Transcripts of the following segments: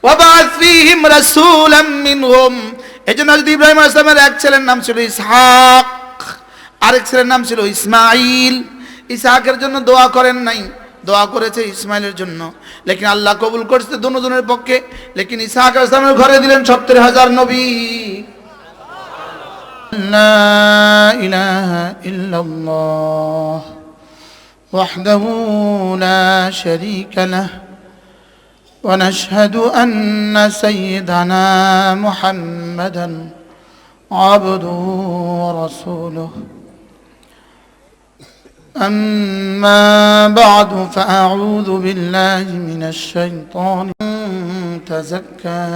ওয়াবা'আথ ফীহিম রাসূলাম মিনহুম। এজন্য হযরত ইব্রাহিম আলাইহিস সালামের এক ছেলের নাম ছিল ইসহাক, আরেক ছেলের নাম ছিল ইসমাঈল। ইসহাকের জন্য দোয়া করেন নাই, দোয়া করেছে ইসমাইলের জন্য, লেকিন আল্লাহ কবুল করেছে দুজনের পক্ষে। লেকিন ইসহাক আলাইহিস সালামের ঘরে দিলেন ৭০,০০০ নবী। লা ইলাহা ইল্লাল্লাহ ওয়াহদাহু লা শারীকা লাহ ওয়া নাশহাদু আন্না সাইয়্যিদানা মুহাম্মাদান আবদুহু ওয়া রাসূলুহু। أما بعد فأعوذ بالله من الشيطان تزكى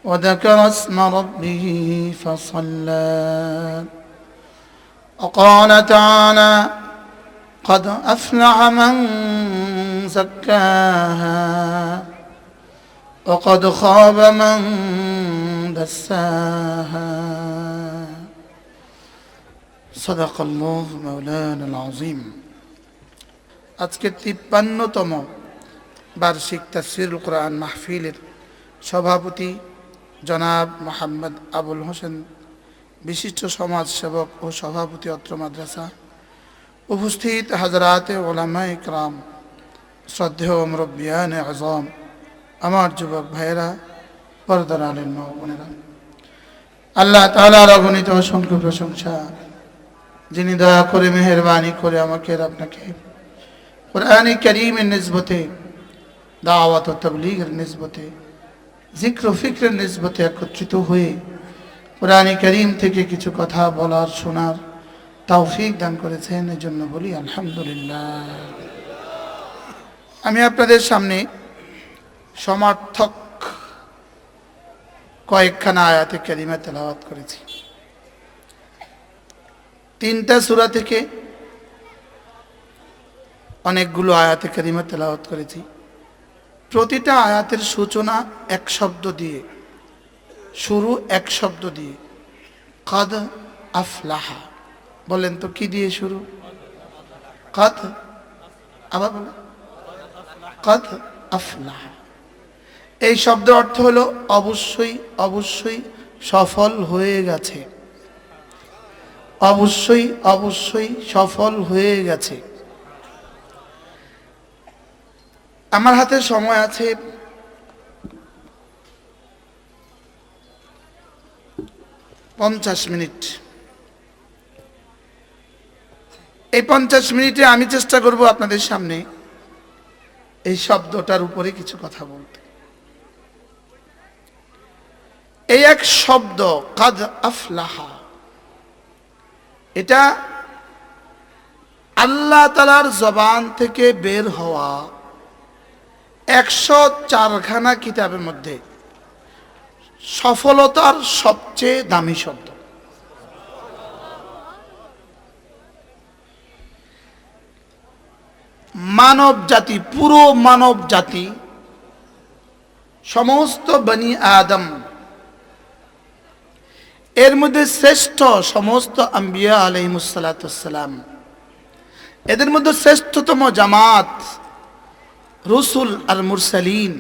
وذكر اسم ربه فصلى وقال تعالى قد أفلح من زكاها وقد خاب من دساها صدق الله مولانا العظيم। আজকে ৫৩তম বার্ষিক তাফসীরুল কোরআন মাহফিলের সভাপতি জনাব মোহাম্মদ আবুল হোসেন, বিশিষ্ট সমাজসেবক ও সভাপতি অত্র মাদ্রাসা, উপস্থিত হাজরাতে ওলামায়ে ইকরাম, শ্রদ্ধেয় মুরব্বিয়ানে আযম, আমার যুবক ভাইয়েরা, পর্দার আলের মা ও বোনেরা, আল্লাহ তাআলার অগণিত অসংখ্য প্রশংসা, যিনি দয়া করে মেহেরবানি করে আমাকে আপনাকে কোরআন কারীমের নিসবতে, দাওয়াত ও তাবলীগের নিসবতে, জিক্র ও ফিক্রের নিসবতে একত্রিত হয়ে কোরআন কারীম থেকে কিছু কথা বলার শোনার তৌফিক দান করেছেন, এজন্য বলি আলহামদুলিল্লাহ। আমি আপনাদের সামনে সমার্থক কয়েকখানা আয়াতে কারিমা তেলাওয়াত করেছি। ৩টা সূরা থেকে অনেকগুলো আয়াতে কারিমা তেলাওয়াত করেছি। প্রতিটা আয়াতের সূচনা এক শব্দ দিয়ে, শুরু এক শব্দ দিয়ে, কাদ আফলাহা। বলেন তো কি দিয়ে শুরু? কাদ, আবার বলেন কাদ আফলাহা। এই শব্দের অর্থ হলো অবশ্যই অবশ্যই সফল হয়ে গেছে, অবশ্যই অবশ্যই সফল হয়ে গেছে। আমার হাতে সময় আছে 50 মিনিট। এই 50 মিনিটে আমি চেষ্টা করব আপনাদের সামনে এই শব্দটার উপরে কিছু কথা বলতে। এই এক শব্দ কাদ আফলাহা, এটা আল্লাহ তাআলার জবান থেকে বের হওয়া 104খানা কিতাবের মধ্যে সফলতার সবচেয়ে দামি শব্দ। মানব জাতি, পুরো মানব জাতি, সমস্ত বনি আদম, এর মধ্যে শ্রেষ্ঠ সমস্ত আম্বিয়া আলাইহিমুস সালাতু ওয়াস সালাম, এদের মধ্যে শ্রেষ্ঠতম জামাত রসুল আর মুরসালিন,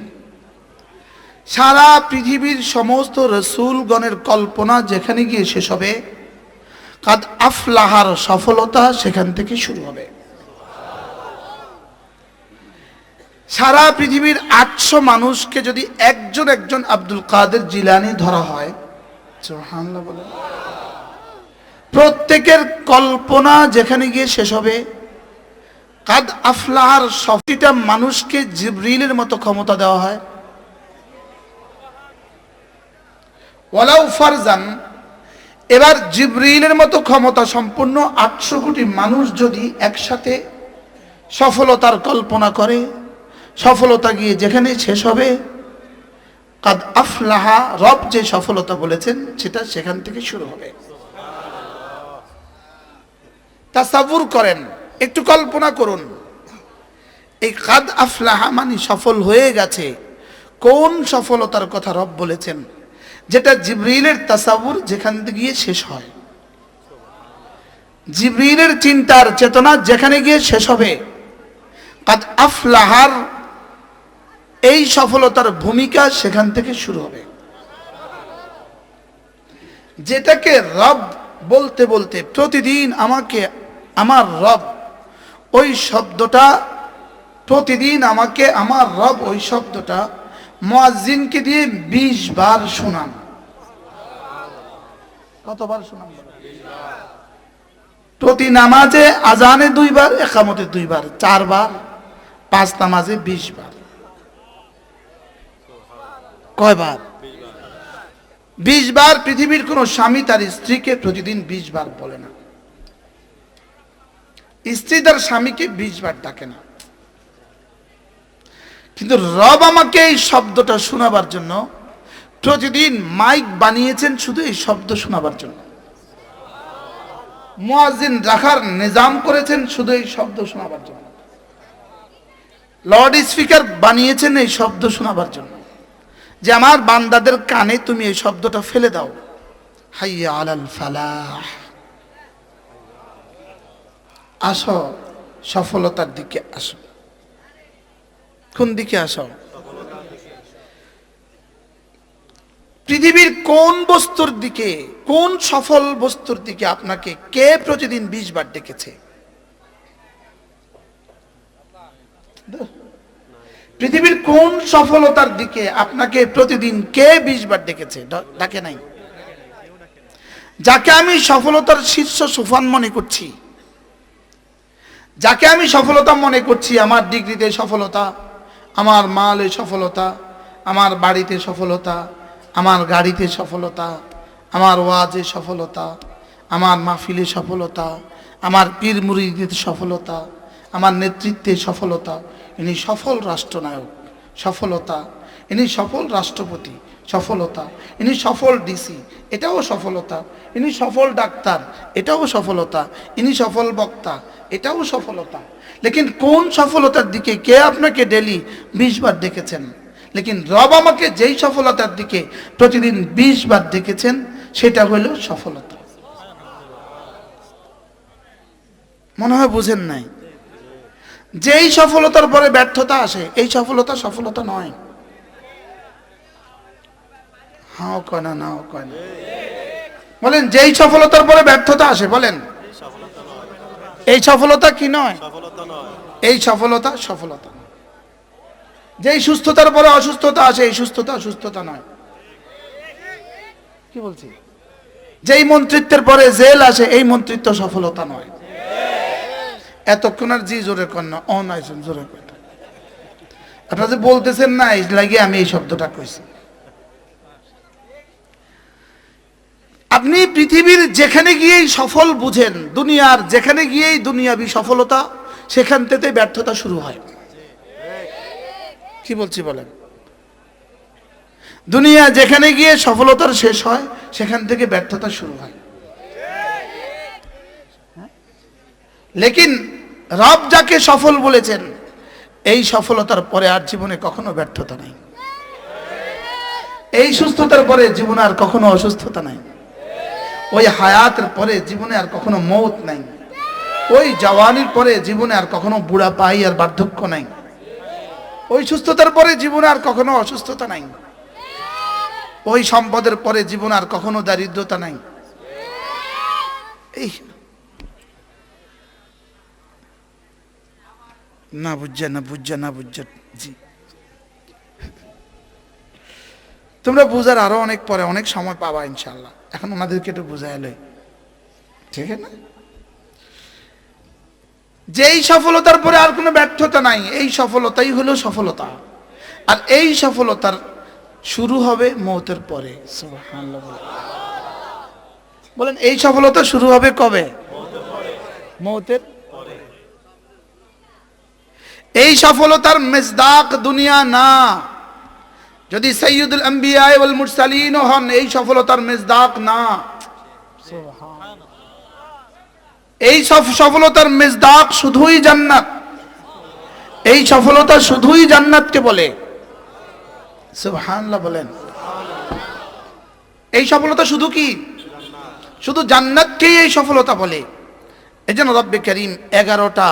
সারা পৃথিবীর সমস্ত রসুলগণের কল্পনা যেখানে গিয়ে শেষ হবে, কাদ আফলাহার সফলতা সেখান থেকে শুরু হবে। সারা পৃথিবীর 800 মানুষকে যদি একজন একজন আব্দুল কাদের জিলানী ধরা হয়, সুবহানাল্লাহ বলেন, প্রত্যেকের কল্পনা যেখানে গিয়ে শেষ হবে, কাদ আফলাহার সফলতা মানুষকে জিবরিলের মতো ক্ষমতা দেওয়া হয়। ওয়ালাউ ফারজান, এবার জিবরিলের মতো ক্ষমতা সম্পন্ন 800 কোটি মানুষ যদি একসাথে সফলতার কল্পনা করে, সফলতা গিয়ে যেখানে শেষ হবে, কাদ আফলাহা, রব যে সফলতা বলেছেন সেটা সেখান থেকে শুরু হবে। তাসাব্বুর করেন, একটু কল্পনা করুন, এই কাদ আফলাহা মানে সফল হয়ে গেছে, কোন সফলতার কথা রব বলেছেন, যেটা জিবরিলের তাসাব্বুর যেখান থেকে গিয়ে শেষ হয়, জিবরিলের চিন্তার চেতনা যেখানে গিয়ে শেষ হবে, কাদ আফলাহার এই সফলতার ভূমিকা সেখান থেকে শুরু হবে। যেটাকে রব বলতে বলতে প্রতিদিন আমাকে আমার রব ওই শব্দটা, প্রতিদিন আমাকে আমার রব ওই শব্দটা মুয়াজ্জিনকে দিয়ে 20 বার শোনান। কতবার শোনান? প্রতি নামাজে আজানে 2 বার, ইকামতে 2 বার, 4 বার, 5 নামাজে 20 বার। কয়বার? 20 বার। পৃথিবীর কোন স্বামী তার স্ত্রীকে প্রতিদিন 20 বার বলে না। স্ত্রী তার স্বামীকে 20 বার ডাকে না। কিন্তু রব আমাকে এই শব্দটা শোনাবার জন্য প্রতিদিন মাইক বানিয়েছেন শুধু এই শব্দ শোনাবার জন্য। মুয়াজ্জিন রাখার নিজাম করেছেন শুধু এই শব্দ শোনাবার জন্য। লাউড স্পিকার বানিয়েছেন এই শব্দ শোনাবার জন্য, যে আমার বান্দাদের কানে তুমি এই শব্দটা ফেলে দাও, হাইয়া আলাল ফালাহ, আসো সফলতার দিকে আসো। কোন দিকে আসো? পৃথিবীর কোন বস্তুর দিকে, কোন সফল বস্তুর দিকে আপনাকে কে প্রতিদিন 20 বার ডেকেছে? পৃথিবীর কোন সফলতার দিকে আপনাকে প্রতিদিন কে 20 বার ডেকেছে? ডাকে নাই। যাকে আমি সফলতার শীর্ষ সোপান মনে করছি, যাকে আমি সফলতা মনে করছি, আমার ডিগ্রিতে সফলতা, আমার মালে সফলতা, আমার বাড়িতে সফলতা, আমার গাড়িতে সফলতা, আমার ওয়াজে সফলতা, আমার মাহফিলে সফলতা, আমার পীর মুরিদের সফলতা, আমার নেতৃত্বে সফলতা, ইনি সফল রাষ্ট্রনায়ক, সফলতা, ইনি সফল রাষ্ট্রপতি, সফলতা, ইনি সফল ডিসি, এটাও সফলতা, ইনি সফল ডাক্তার, এটাও সফলতা, ইনি সফল বক্তা, এটাও সফলতা। লেকিন কোন সফলতার দিকে কে আপনাকে ডেলি 20 বার ডেকেছেন? লেকিন রব আমাকে যেই সফলতার দিকে প্রতিদিন 20 বার ডেকেছেন সেটা হলো সফলতা। মনে হয় বুঝেন নাই? যেই সফলতার পরে ব্যর্থতা আসে, এই সফলতা সফলতা নয়। হাও কয় না, নাও কয় না। বলেন, যেই সফলতার পরে ব্যর্থতা আসে, বলেন এই সফলতা কি নয়? এই সফলতা সফলতা। যেই সুস্থতার পরে অসুস্থতা আসে, এই সুস্থতা সুস্থতা নয়। কি বলছি? যেই মন্ত্রিত্বের পরে জেল আসে, এই মন্ত্রিত্ব সফলতা নয়। এতক্ষণ আর জি জোরে কর না, অনাইছেন জোরে কর। আপনারা যে বলতেছেন না, এই লাগে আমি এই শব্দটা কইছি। আপনি পৃথিবীর যেখানে গিয়েই সফল বুঝেন, দুনিয়ার যেখানে গিয়েই দুনিয়াবি সফলতা, সেখান থেকে ব্যর্থতা শুরু হয়। কি বলছি বলেন? দুনিয়া যেখানে গিয়ে সফলতার শেষ হয়, সেখান থেকে ব্যর্থতা শুরু হয়। লেকিন রব যাকে সফল বলেছেন, এই সফলতার পরে আর জীবনে কখনো ব্যর্থতা নাই। এই সুস্থতার পরে জীবনে আর কখনো অসুস্থতা নাই। ওই হায়াতের পরে জীবনে আর কখনো মৌত নাই। ওই জওয়ানির পরে জীবনে আর কখনো বুড়া পাই আর বার্ধক্য নাই। ওই সুস্থতার পরে জীবনে আর কখনো অসুস্থতা নাই। ওই সম্পদের পরে জীবনে আর কখনো দারিদ্রতা নাই। এই না বুঝছে, না বুঝছে, না বুঝছে। জি, তোমরা বুঝার আরো অনেক পরে অনেক সময় পাবা ইনশাল্লাহ। এখন ওনাদেরকে একটু বুঝাই লই, ঠিক আছে না? যেই সফলতার পরে আর কোনো ব্যর্থতা নাই, এই সফলতাই হলো সফলতা। আর এই সফলতার শুরু হবে মৌতের পরে। সুবহানাল্লাহ বলেন, এই সফলতা শুরু হবে কবে? মৌতের পরে। এই সফলতার মেজদাক দুনিয়া না। যদি সাইয়্যিদুল আম্বিয়া ওয়াল মুরসালিন হন, এই সফলতার মেজদাক না। এই সফলতার মেজদাক শুধুই জান্নাত। এই সফলতা শুধুই জান্নাতকে বলে। সুবহানাল্লাহ বলেন। এই সফলতা শুধু কি? শুধু জান্নাতকেই এই সফলতা বলে। এই জন্য রব্বে কারীম 11টা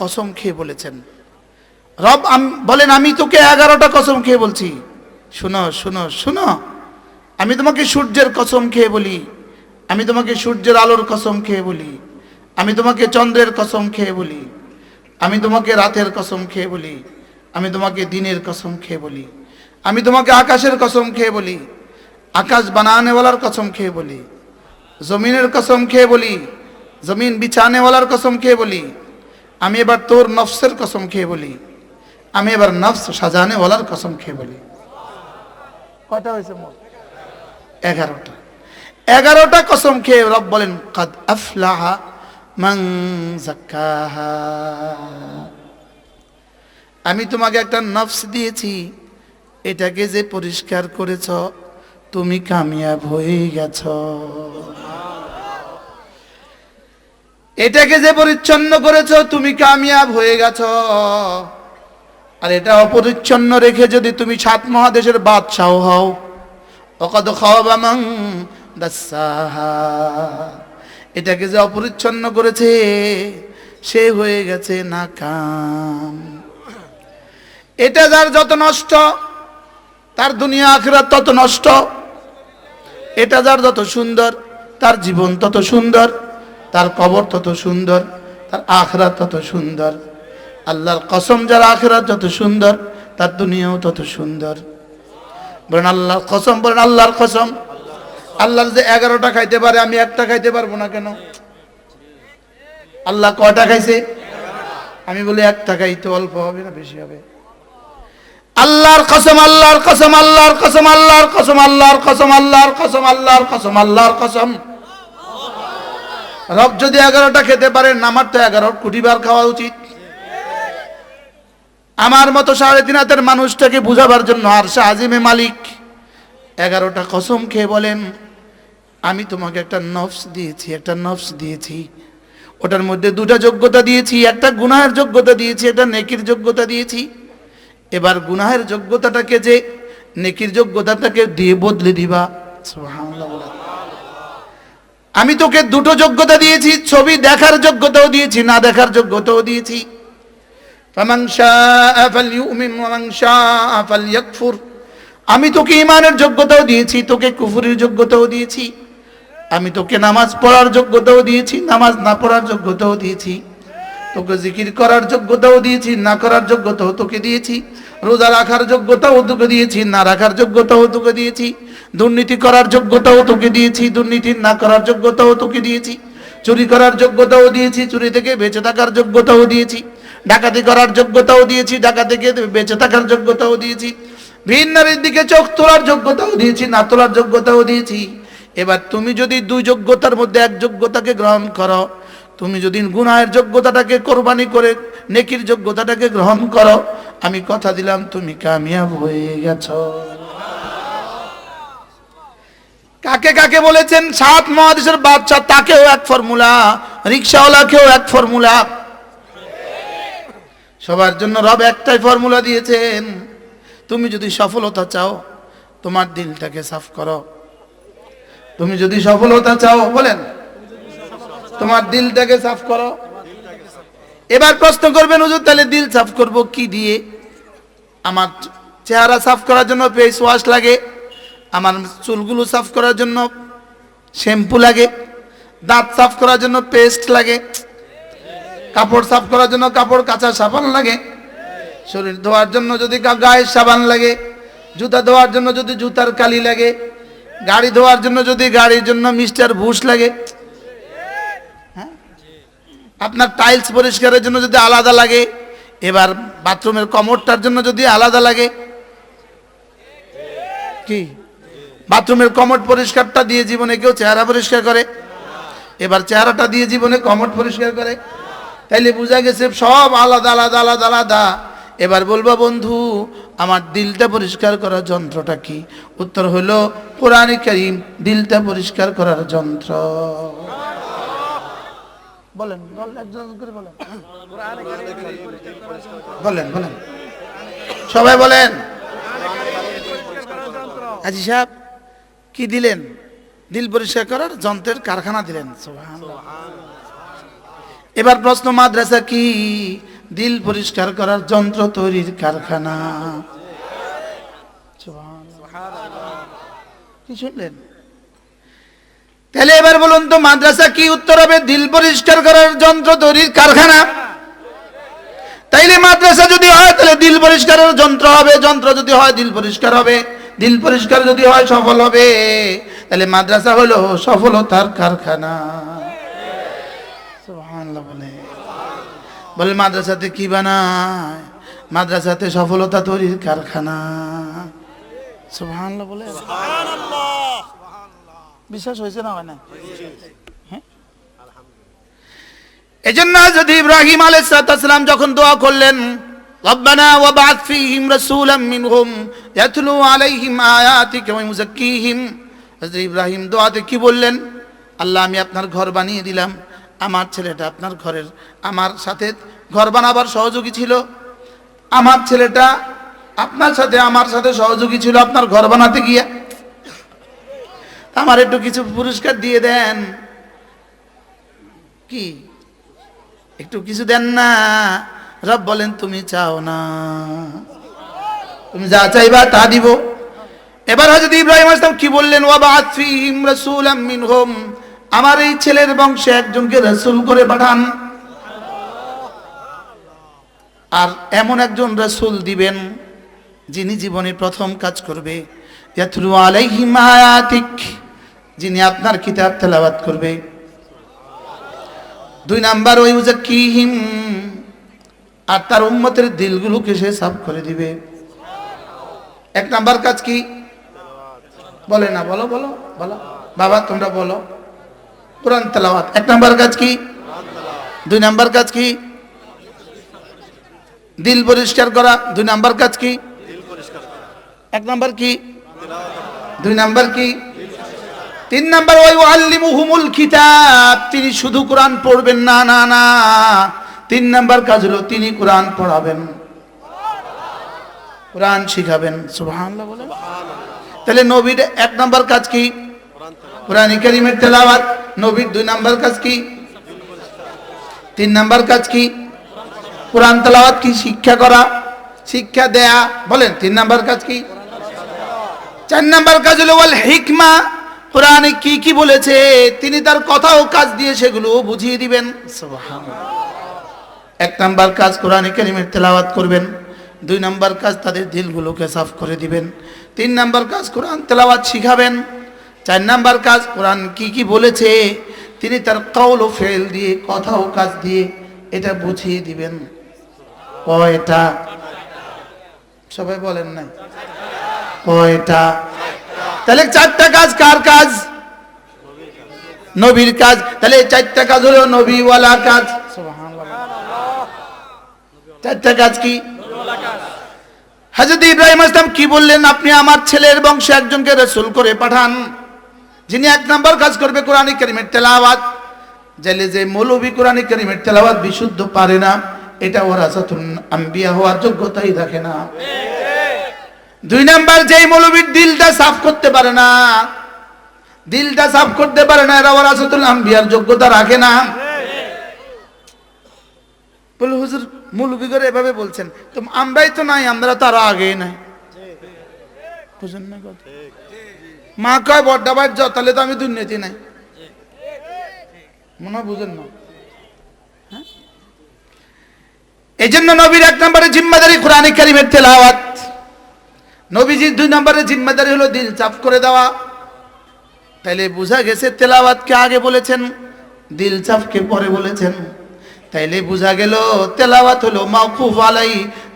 কসম খেয়ে বলেছেন, রব বলেন, আমি তোকে 11টা কসম খেয়ে বলছি, শুনো শুনো শুনো, আমি তোমাকে সূর্যের কসম খেয়ে বলি, আমি তোমাকে সূর্যের আলোর কসম খেয়ে বলি, আমি তোমাকে চন্দ্রের কসম খেয়ে বলি, আমি তোমাকে রাতের কসম খেয়ে বলি, আমি তোমাকে দিনের কসম খেয়ে বলি, আমি তোমাকে আকাশের কসম খেয়ে বলি, আকাশ বানানেওয়ালার কসম খেয়ে বলি, জমিনের কসম খেয়ে বলি, জমিন বিছানেওয়ালার কসম খেয়ে বলি, আমি এবার তোর নফসের কসম খেয়ে বলি, আমি এবার নফস সাজানেওয়ালার কসম খেয়ে বলি। কয়টা হয়েছে মোট? 11টা। 11টা কসম খেয়ে রব বলেন, কাদ আফলাহা মান যাক্কাহা, আমি তোমাকে একটা নফস দিয়েছি, এটাকে যে পরিষ্কার করেছ তুমি কামিয়াব হয়ে গেছ। এটাকে যে পরিচ্ছন্ন করেছ তুমি কামিয়াব হয়ে গেছ। আর এটা অপরিচ্ছন্ন রেখে যদি তুমি 7 মহাদেশের বাদশাহ হও, ওয়াকাদ খাবা মান দাসসাহা, এটাকে যে অপরিচ্ছন্ন করেছে সে হয়ে গেছে নাকাম। এটা যার যত নষ্ট তার দুনিয়া আখিরাত তত নষ্ট, এটা যার যত সুন্দর তার জীবন তত সুন্দর, তার কবর তত সুন্দর, তার আখিরাত তত সুন্দর। আল্লাহর কসম, যার আখিরাত যত সুন্দর তার দুনিয়াও তত সুন্দর। বলেন আল্লাহর কসম, বলেন আল্লাহর কসম। আল্লাহ যে 11টা খাইতে পারে, আমি একটা খাইতে পারবো না কেন? আল্লাহ কয়টা খাইছে? আমি বলি একটা খাইতে অল্প হবে না বেশি হবে? আল্লাহর কসম, আল্লাহর কসম, আল্লাহর কসম, আল্লাহর কসম, আল্লাহর কসম, আল্লাহর কসম, আল্লাহর কসম, আল্লাহর কসম। রব যদি 11টা খেতে পারেন, আমার তো 11 কোটি বার খাওয়া উচিত। আমার মতো 3.5 হাতের মানুষটাকে বুঝাবার জন্য আরশে আজিমে মালিক 11টা কসম খেয়ে বলেন, আমি তোমাকে একটা নফস দিয়েছি, একটা নফস দিয়েছি, ওটার মধ্যে 2টা যোগ্যতা দিয়েছি, একটা গুনাহের যোগ্যতা দিয়েছি, একটা নেকির যোগ্যতা দিয়েছি। এবার গুনাহের যোগ্যতাটাকে যে নেকির যোগ্যতাটাকে দিয়ে বদলে দিবা। সুবহানাল্লাহ। আমি তোকে 2টো যোগ্যতা দিয়েছি, ছবি দেখার যোগ্যতাও দিয়েছি, না দেখার যোগ্যতাও দিয়েছি। ফামান শাআ ফালইউমিন ওয়া মান শাআ ফালইয়াকফুর, আমি তোকে ঈমানের যোগ্যতাও দিয়েছি, তোকে কুফরের যোগ্যতাও দিয়েছি। আমি তোকে নামাজ পড়ার যোগ্যতাও দিয়েছি, নামাজ না পড়ার যোগ্যতাও দিয়েছি। তোকে জিকির করার যোগ্যতাও দিয়েছি, না করার যোগ্যতাও তোকে দিয়েছি। রোজা রাখার যোগ্যতাও তোকে দিয়েছি, না রাখার যোগ্যতাও তোকে দিয়েছি। দুর্নীতি করার যোগ্যতাও তোকে দিয়েছি, দুর্নীতি না করার যোগ্যতাও তোকে দিয়েছি। চুরি করার যোগ্যতাও দিয়েছি, চুরি থেকে বেঁচে থাকার যোগ্যতাও দিয়েছি। ডাকাতি করার যোগ্যতাও দিয়েছি, ডাকাতি থেকে বেঁচে থাকার যোগ্যতাও দিয়েছি। ভিন নারীর দিকে চোখ তোলার যোগ্যতাও দিয়েছি, না তোলার যোগ্যতাও দিয়েছি। এবার তুমি যদি 2 যোগ্যতার মধ্যে 1 যোগ্যতাকে গ্রহণ করো, তুমি যদি গুনাহের যোগ্যতাটাকে কোরবানি করে নেকির যোগ্যতাটাকে গ্রহণ করো, আমি কথা দিলাম তুমি কামিয়াব হয়ে গেছো। কাকে কাকে বলেছেন? 7 মহাদেশের বাদশা, তাকেও এক ফর্মুলা, রিকশাওয়ালাকেও এক ফর্মুলা। সবার জন্য রব একটাই ফর্মুলা দিয়েছেন। তুমি যদি সফলতা চাও তোমার দিলটাকে সাফ করো। তুমি যদি সফলতা চাও, বলেন, তোমার দিলটাকে সাফ করো। এবার প্রশ্ন করবেন, হুজুর তাহলে দিল সাফ করব কি দিয়ে? আমার চেহারা সাফ করার জন্য ফেস ওয়াশ লাগে, আমার চুলগুলো সাফ করার জন্য শ্যাম্পু লাগে, দাঁত সাফ করার জন্য পেস্ট লাগে, কাপড় সাফ করার জন্য কাপড় কাচা সাবান লাগে, শরীর ধোয়ার জন্য যদি গায়ের সাবান লাগে, জুতা ধোয়ার জন্য যদি জুতার কালি লাগে, গাড়ি ধোয়ার জন্য যদি গাড়ির জন্য মিস্টার বুশ লাগে, হ্যাঁ, আপনার টাইলস পরিষ্কারের জন্য যদি আলাদা লাগে, এবার বাথরুমের কমোডটার জন্য যদি আলাদা লাগে, কি বাথরুমের কমোড পরিষ্কারটা দিয়ে জীবনে কেউ চেহারা পরিষ্কার করে? এবার চেহারাটা দিয়ে জীবনে কমোড পরিষ্কার করে? তাইলে বোঝা গেছে সব আলাদা আলাদা আলাদা আলাদা। এবার বলবো, বন্ধু আমার দিলটা পরিষ্কার করার যন্ত্রটা কি? উত্তর হলো কোরআনে কারীম দিলটা পরিষ্কার করার যন্ত্র। বলেন একজন করে বলেন, বলেন বলেন সবাই বলেন। আজি সাহেব কি দিলেন? দিল পরিষ্কার করার যন্ত্রের কারখানা দিলেন। সুবহানাল্লাহ। এবার প্রশ্ন, মাদ্রাসা কি? দিল পরিষ্কার করার যন্ত্র তৈরির কারখানা। সুবহানাল্লাহ। কি শুনলেন? তাহলে এবার বলুন তো মাদ্রাসা কি উত্তর হবে? দিল পরিষ্কার করার যন্ত্র তৈরির কারখানা। তাইলে মাদ্রাসা যদি হয় তাহলে দিল পরিষ্কারের যন্ত্র হবে, যন্ত্র যদি হয় দিল পরিষ্কার হবে, দিল পরিষ্কার যদি হয় সফল হবে, তাহলে মাদ্রাসা হলো সফলতার কারখানা। সুবহানাল্লাহ। বলে মাদ্রাসাতে কি বানায়? মাদ্রাসাতে সফলতা তৈরির কারখানা। সুবহানাল্লাহ বলে। বিশ্বাস হয়েছে না? হয় না? এজন্য যদি ইব্রাহিম আলাইহিস সালাম যখন দোয়া করলেন রব্বানা ওয়াবআথ ফীহিম রাসূলাম মিনহুম ইয়াতলু আলাইহিম আয়াতিকা ওয়া ইউযাক্কিহিম, হযরত ইব্রাহিম দোয়াতে কি বললেন? আল্লাহ আমি আপনার ঘর বানিয়ে দিলাম, আমার ছেলেটা আপনার ঘরের আমার সাথে ঘর বানাবার সহযোগী ছিল, আমার ছেলেটা আপনার সাথে আমার সাথে সহযোগী ছিল আপনার ঘর বানাতে গিয়ে, আমার একটু কিছু পুরস্কার দিয়ে দেন। কি একটু কিছু দেন না? রব বলেন তুমি চাও না, তুমি যা চাইবা তা দিব। এবার হযরত ইব্রাহিম আলাইহিস সালাম কি বললেন? ওয়াবআথ ফীহিম রাসূলাম মিনহুম, আমার এই ছেলের বংশে একজনকে রাসূল করে পাঠান। আর এমন একজন রাসূল দিবেন যিনি জীবনে প্রথম কাজ করবে ইয়াতলু আলাইহিম আয়াতিক, যিনি আপনার কিতাব তেলাওয়াত করবে। 2 নাম্বার ওই ইউযাক্কিহিম, আর তার উম্মতের দিলগুলোকে সে সাফ করে দিবে। 1 নাম্বার কাজ কি? বলে না, বলো বলো বলো বাবা, তোমরা বলো। কোরআন তেলাওয়াত 1 নাম্বার কাজ কি? 2 নাম্বার কাজ কি? দিল পরিষ্কার করা। 2 নাম্বার কাজ কি? 1 নাম্বার কি? 2 নাম্বার কি? 3 নাম্বার ওয়া ইউআল্লিমুহুমুল কিতাব, তিনি শুধু কোরআন পড়বেন না, না না, 3 নাম্বার কাজ হলো তিনি কোরআন পড়াবেন, কোরআন শিখাবেন। সুবহানাল্লাহ বলেন। তাহলে নবীর 1 নাম্বার কাজ কি? কোরআন কারীমের তেলাওয়াত। নবীর 2 নাম্বার কাজ কি? 3 নাম্বার কাজ কি? কোরআন তেলাওয়াত কি? শিক্ষা করা, শিক্ষা দেয়া। বলেন 3 নাম্বার কাজ কি? 4 নাম্বার কাজ হলো ওয়াল হিকমা, কোরআনে কি কি বলেছে তিনি তার কথা ও কাজ দিয়ে সেগুলো বুঝিয়ে দিবেন। সুবহানাল্লাহ। 1 নাম্বার কাজ কোরআন কারীমের তেলাওয়াত করবেন, 2 নাম্বার কাজ তাদের দিলগুলোকে সাফ করে দিবেন, 3 নাম্বার কাজ কোরআন তেলাওয়াত শিখাবেন, 4 নাম্বার কাজ কোরআন কি কি বলেছে তিনি তার কওল ও ফেল দিয়ে কথা ও কাজ দিয়ে এটা বুঝিয়ে দিবেন। কয়টা? সবাই বলেন নাই কয়টা? তাহলে 4টা কাজ কার কাজ? নবীর কাজ। তাহলে 4টা কাজ হলো নবীওয়ালা কাজ। সুবহানাল্লাহ। 4টা কাজ কি? হযরত ইব্রাহিম আলাইহিস সালাম কি বললেন? আপনি আমার ছেলের বংশে একজনকে রাসূল করে পাঠান, যিনি 1 নাম্বার কাজ করবে কোরআন কারীমের তেলাওয়াত। যে মৌলভী কোরআন কারীমের তেলাওয়াত বিশুদ্ধ পারে না, এটা ওয়ারাসাতুল আম্বিয়া হওয়ার যোগ্যতাই রাখে না। 2 নাম্বার যেই মৌলভীর দিলটা সাফ করতে পারে না, দিলটা সাফ করতে পারে না, এরা ওয়ারাসাতুল আম্বিয়ার যোগ্যতা রাখে না। বলে হুজুর মৌলভী করে এভাবে বলছেন, তো আমরাই তো নাই, আমরা তো আরো আগে নাই। বুঝেন না কথা? মা কয় বড় বাড়ি যাও, তাহলে তো আমি দুর্নীতি নাই, মনে হয় বুঝেন না। এই জন্য নবীর 1 নম্বরে জিম্মাদারি কোরআন কারীমের তেলাওয়াত, নবীজির 2 নম্বরে জিম্মাদারি হলো দিল সাফ করে দেওয়া। তাইলে বোঝা গেছে তেলাওয়াতকে আগে বলেছেন, দিল সাফকে পরে বলেছেন। তাইলে বোঝা গেল তেলাওয়াত হলো মাওকুফ আলাই,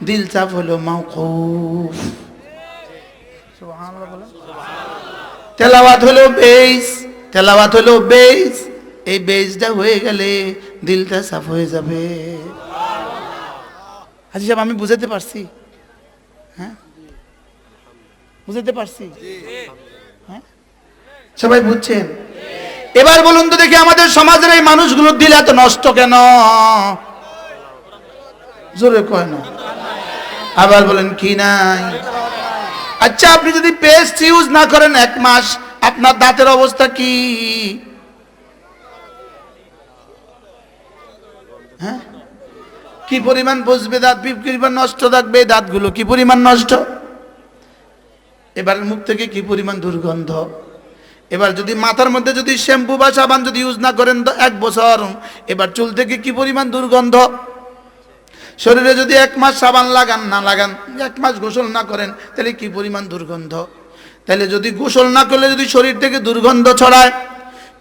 দিল সাফ হলো মাওকুফ। সুবহানাল্লাহ বলেন। তেলাওয়াত হলো বেস, তেলাওয়াত হলো বেস, এই বেসটা হয়ে গেলে দিলটা সাফ হয়ে যাবে। হাজী সাহেব আমি বুঝাতে পারছি? হ্যাঁ বুঝাতে পারছি? হ্যাঁ সবাই বুঝছেন? এবার বলুন তো দেখি আমাদের সমাজের এই মানুষগুলোর দিল এত নষ্ট কেন? জোরে কয় না, আবার বলেন কি নাই? আচ্ছা আপনি যদি পেস্ট ইউজ না করেন 1 মাস, আপনার দাঁতের অবস্থা কি? হ্যাঁ কি পরিমাণ বসবে, দাঁত কি পরিমাণ নষ্ট থাকবে, দাঁতগুলো কি পরিমাণ নষ্ট, এবার মুখ থেকে কি পরিমাণ দুর্গন্ধ। এবার যদি মাথার মধ্যে যদি শ্যাম্পু বা সাবান যদি ইউজ না করেন তো 1 বছর, এবার চুল থেকে কি পরিমাণ দুর্গন্ধ। শরীরে যদি 1 মাস সাবান লাগান, না লাগান, 1 মাস গোসল না করেন, তাহলে কি পরিমাণ দুর্গন্ধ। তাহলে যদি গোসল না করলে যদি শরীর থেকে দুর্গন্ধ ছড়ায়,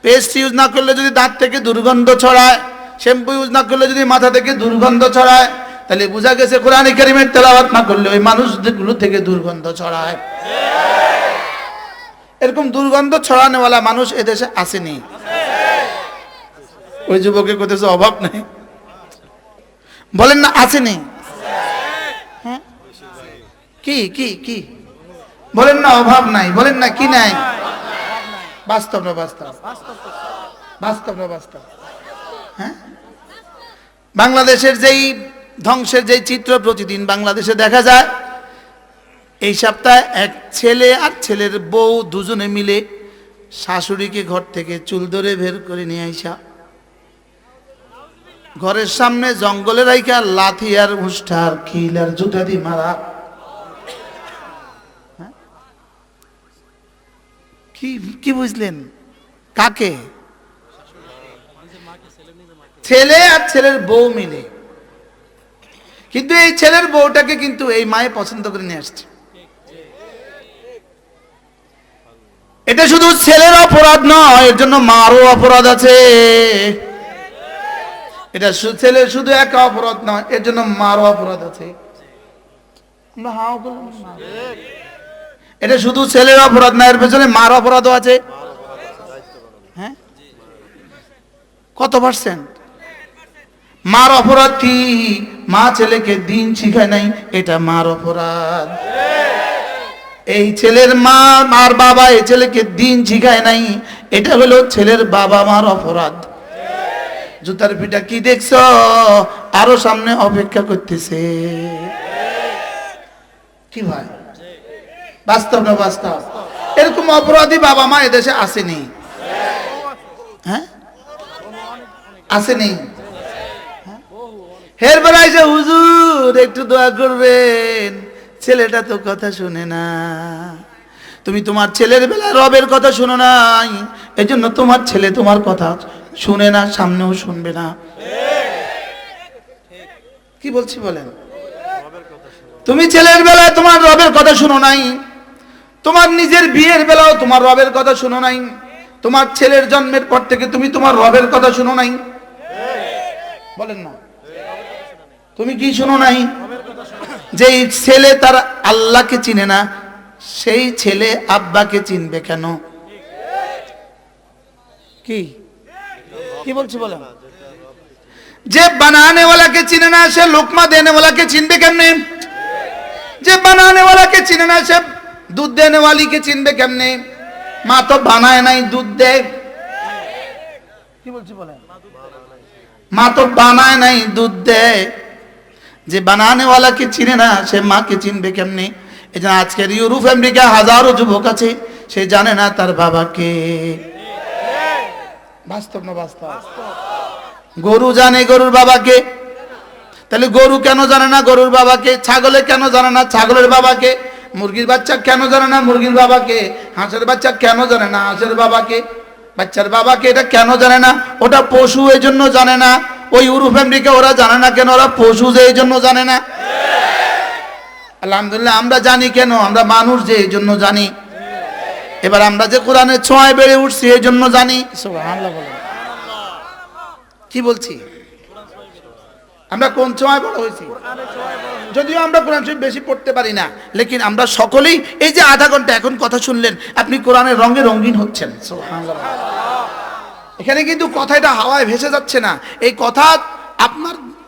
পেস্ট ইউজ না করলে যদি দাঁত থেকে দুর্গন্ধ ছড়ায়, শ্যাম্পু ইউজ না করলে যদি মাথা থেকে দুর্গন্ধ ছড়ায়, তাহলে বোঝা গেছে কোরআনে কারীমের তেলাওয়াত না করলে ওই মানুষগুলো থেকে দুর্গন্ধ ছড়ায়। এরকম দুর্গন্ধ ছড়ানোওয়ালা মানুষ এদেশে আসেনি। ওই যুবকের কোথাও অভাব নেই, বলেন না আসেনি? হ্যাঁ, কি কি কি বলেন না? অভাব নাই, বলেন না কি নাই? বাস্তব না বাস্তব? বাস্তব না বাস্তব? হ্যাঁ, বাংলাদেশের যেই ধ্বংসের যেই চিত্র প্রতিদিন বাংলাদেশে দেখা যায়, এই সপ্তাহে এক ছেলে আর ছেলের বউ দুজনে মিলে শাশুড়িকে ঘর থেকে চুল ধরে বের করে নিয়ে আইসা ঘরের সামনে জঙ্গলে রাইখা লাথি আর মুষ্টা আর খিল আর জুতা দিয়ে মারা। কি কি বুঝলেন? কাকে? ছেলে আর ছেলের বউ মিলে। কিন্তু এই ছেলের বউটাকে কিন্তু এই মায়ে পছন্দ করে নিয়ে আসছে। এটা শুধু ছেলের অপরাধ নয়, এর জন্য মারও অপরাধ আছে। এটা ছেলের শুধু একা অপরাধ নয়, এর জন্য মারও অপরাধ আছে। এটা শুধু ছেলের অপরাধ না, এর পেছনে মার অপরাধও আছে। হ্যাঁ, কত পার্সেন্ট? মার অপরাধ কি? মা ছেলেকে দিন শিখায় নাই, এটা মার অপরাধ। এই ছেলের মা মার বাবা এই ছেলেকে দিন শিখায় নাই, এটা হলো ছেলের বাবা মার অপরাধ। জুতার পিটা কি দেখছো? আরো সামনে অপেক্ষা করতেছে। কি ভাই, বাস্তব না বাস্তব? এরকম অপরাধী বাবা মা এদেশে আসেনি? হ্যাঁ, আসেনি? হের বেলায় যে হুজুর একটু দোয়া করবেন, ছেলেটা তো কথা শুনে না। তুমি তোমার ছেলের বেলা রবের কথা শুনো নাই, এই জন্য তোমার ছেলে তোমার কথা শুনে না, সামনেও শুনবে না। কি বলছি বলেন? তুমি ছেলের বেলায় তোমার রবের কথা শুনো নাই, তোমার নিজের বিয়ের বেলাও তোমার রবের কথা শুনো নাই, তোমার ছেলের জন্মের পর থেকে তুমি তোমার রবের কথা শুনো নাই। বলেন না, তুমি কি শুনো নাই? যে ছেলে তার আল্লাহকে চিনে না, সেই ছেলে আব্বাকে চিনবে কেন? কি কি বলছি বলেন? যে বানানে ওয়ালাকে চিনে না, সে লোকমা দেনে ওয়ালাকে চিনবে কেমনে? যে বানানে ওয়ালাকে চিনে না, সে দুধ দেনে ওয়ালিকে চিনবে কেমনে? মা তো বানায় নাই, দুধ দেয়। কি বলছি বলেন? মা তো বানায় নাই, দুধ দেয়। যে বানানে ওয়ালাকে চিনে না, সে মাকে চিনবে কেমনে? এই জন্য আজকের ইউরোপ আমেরিকা হাজারো যুবক আছে, সে জানে না তার বাবাকে। বাস্তব না বাস্তব? গরু জানে গরুর বাবাকে, তাহলে গরু কেন জানে না গরুর বাবাকে? ছাগলে কেন জানে না ছাগলের বাবাকে? মুরগির বাচ্চা কেন জানে না মুরগির বাবাকে? হাঁসের বাচ্চা কেন জানে না হাঁসের বাবাকে? বাচ্চার বাবাকে এটা কেন জানে না? ওটা পশু, এই জন্য জানে না। ওই ইউরোপ আমেরিকা ওরা জানে না কেন? ওরা পশু যে এই জন্য জানে না। আলহামদুলিল্লাহ আমরা জানি কেন? আমরা মানুষ যে এই জন্য জানি। এবার আমরা যে কোরআনের ছোঁয়ায় বেড়ে উঠছি এই জন্য জানি। সুবহানাল্লাহ বলেন। কি বলছি? আমরা কোন ছোঁয়ায় বড় হয়েছি? যদিও আমরা কোরআন শরীফ বেশি পড়তে পারি না, লেকিন আমরা সকলেই এই যে আধা ঘন্টা এখন কথা শুনলেন, আপনি কোরআনের রঙে রঙিন হচ্ছেন। সুবহানাল্লাহ। এখানে কিন্তু কথাটা হাওয়ায় ভেসে যাচ্ছে না, এই কথা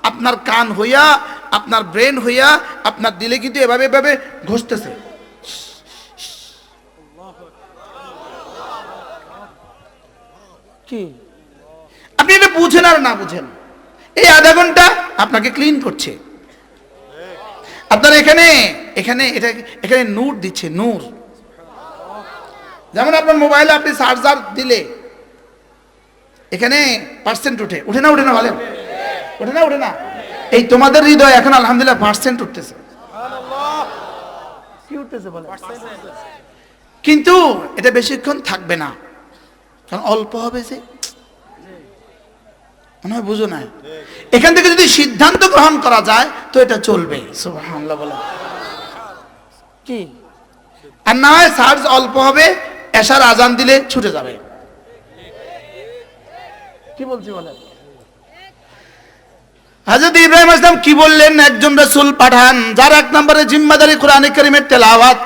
আপনার কান হইয়া, আপনার ব্রেন হইয়া, আপনার দিলে কিন্তু এভাবে এভাবে ঘষতেছে। কি আপনি এটা বুঝেন আর না বুঝেন, এই আধা ঘন্টা আপনাকে ক্লিন করছে। আপনার এখানে এখানে এটা এখানে নূর দিচ্ছে, নূর। যেমন আপনার মোবাইলে আপনি চার্জার দিলে এখানে পার্সেন্ট উঠে না? উঠে না বলেন? উঠে না? এই তোমাদের হৃদয় এখন আলহামদুলিল্লাহ পার্সেন্ট উঠতেছে, কি উঠতেছে বলে, কিন্তু এটা বেশিক্ষণ থাকবে না, কারণ অল্প হবে যে, মনে হয় বুঝো না। এখান থেকে যদি সিদ্ধান্ত গ্রহণ করা যায় তো এটা চলবে, সুবহানাল্লাহ বলে কি, আর না হয় চার্জ অল্প হবে, এশার আজান দিলে ছুটে যাবে। কি বলছি বলেন, হযরত ইব্রাহিম আলাইহিস সালাম কি বললেন, একজন রাসূল পাঠান যার এক নম্বরে জিম্মাদারি কোরআন কারীমের তেলাওয়াত।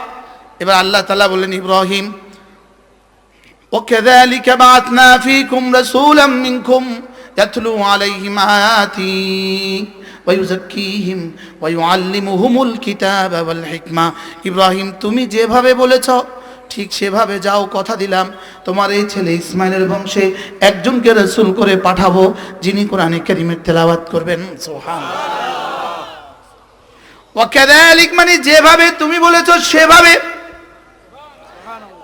এবার আল্লাহ তাআলা বললেন, ইব্রাহিম وكذلك بعثنا فيكم رسولا منكم يتلو عليهم آياتي ويزكيهم ويعلمهم الكتاب والحكمة। ইব্রাহিম তুমি যেভাবে বলেছো ঠিক সেভাবে যাও, কথা দিলাম তোমার এই ছেলে ইসমাইলের বংশে একজনকে রাসূল করে পাঠাবো যিনি কোরআনে কারীমের তেলাওয়াত করবেন। সুবহানাল্লাহ। ওয়াকাযালিক মানে যেভাবে তুমি বলেছো সেভাবে,